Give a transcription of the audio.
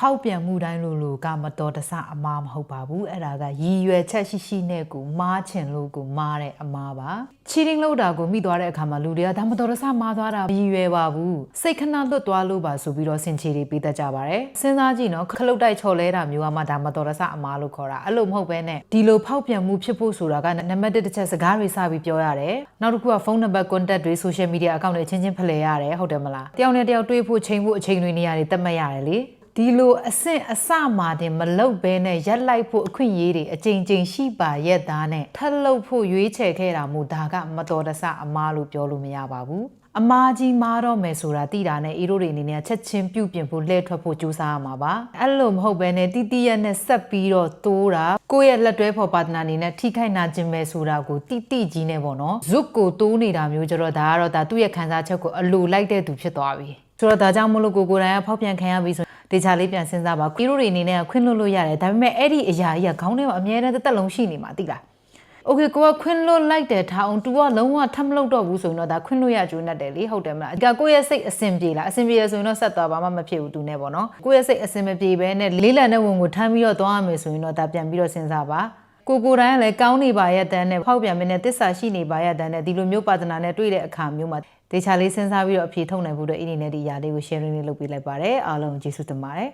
ဖောက်ပြန်မှုတိုင်းလိုကမတော်တဆအမားမဟုတ်ပါဘူးအဲ့ဒါကရည်ရွယ်ချက်ရှိနဲ့ကိုမားချင်လို့ကိုမားတဲ့အမားပါချီတင်းလောက်တာကိုမိသွားတဲ့အခါမှာလူတွေကဒါမတော်တဆမားသွားတာရည်ရွယ်ပါဘူးစိတ်ခဏလွတ်သွားလို့ပါဆိုပြီးတော့စင်ချီတွေပေးတတ်ကြပါတယ်စဉ်းစားကြည့်နော်ခလုတ်တိုက်ချော်လဲတာမျိုးကမှဒါမတော်တဆအမားလို့ခေါ်တာအဲ့လိုမဟုတ်ဘဲနဲ့ဒီလိုဖောက်ပြန်မှုဖြစ်ဖို့ဆိုတာကနံပါတ်1တစ်ချက်စကားတွေစပြီးပြောရတယ်နောက်တစ်ခုကဖုန်းနံပါတ် contact တွေ social media account တွေချင်းချင်းဖလှယ်ရတယ်ဟုတ်တယ်မလားတယောက်နဲ့တယောက်တွေ့ဖို့ချိန်ဖို့အချိန်တွေနေရာတွေတတ်မှတ်ရတယ်လေဒီလိုအဆင့်အစမှာတင်မလုတ်ဘဲနဲ့ရက်လိုက်ဖို့အခွင့်အရေးတွေအကြိမ်ကြိမ်ရှိပါရဲ့သားနဲ့ထပ်လုတ်ဖို့ရွေးချယ်ခဲ့တာမို့ဒါကမတော်တဆအမားလို့ပြောလို့မရပါဘူးအမားကြီးမားတော့မယ်ဆိုတာသိတာနဲ့အီရိုတွေအနေနဲ့ချက်ချင်းပြုတ်ပြင်ဖို့လှည့်ထွက်ဖို့ကြိုးစားရမှာပါအဲ့လိုမဟုတ်ဘဲနဲ့တီးရက်နဲ့ဆက်ပြီးတော့တိုးတာကိုယ့်ရဲ့လက်တွဲဖော်ပါတနာအနေနဲ့ထိခိုက်နာကျင်မယ်ဆိုတာကိုတိကြီးနဲ့ပေါ့နော်ဇွတ်ကိုတိုးနေတာမျိုးကြတော့ဒါကတော့ဒါသူ့ရဲ့ခံစားချက်ကိုအလိုလိုက်တဲ့သူဖြစ်သွားပြီဆိုတော့ဒါကြောင့်မလို့ကိုယ်တိုင်ကဖောက်ပြန်ခံရပြီဆိုဒေချာလေးပြန်စဉ်းစားပါကီရိုတွေအနေနဲ့ခွင့်လွှတ်လို့ရတယ်ဒါပေမဲ့အဲ့ဒီအရာကြီးကခေါင်းထဲမှာအမြဲတမ်းတစ်သက်လုံးရှိနေမှာသိလားโอเคကိုကခွင့်လွှတ်လိုက်တယ်ထားအောင် तू ကလုံးဝထပ်မလုပ်တော့ဘူးဆိုရင်တော့ဒါခွင့်လွှတ်ရကျိုးနဲ့တယ်လေဟုတ်တယ်မလားဒီကကိုယ့်ရဲ့စိတ်အစင်ပြေလားအစင်ပြေရဆိုရင်တော့ဆက်သွားပါမှမဖြစ်ဘူး तू နဲ့ပေါ့နော်ကိုယ့်ရဲ့စိတ်အစင်မပြေဘဲနဲ့လေးလံတဲ့ဝင်ကိုထမ်းပြီးတော့သွားရမယ်ဆိုရင်တော့ဒါပြန်ပြီးတော့စဉ်းစားပါကိုတိုင်းကလည်းကောင်းနေပါရဲ့တန်းနဲ့ဖောက်ပြန်မင်းနဲ့တစ္ဆာရှိနေပါရဲ့တန်းနဲ့ဒီလိုမျိုးပါတနာနဲ့တွေ့တဲ့အခါမျိုးမှာဒေချာလေးစဉ်းစားပြီးတော့အဖြေထုတ်နိုင်ဖို့အတွက်အင်းနေနဲ့ဒီຢာလေးကို sharing လေးလုပ်ပေးလိုက်ပါတယ်အားလုံးကျေးဇူးတင်ပါတယ်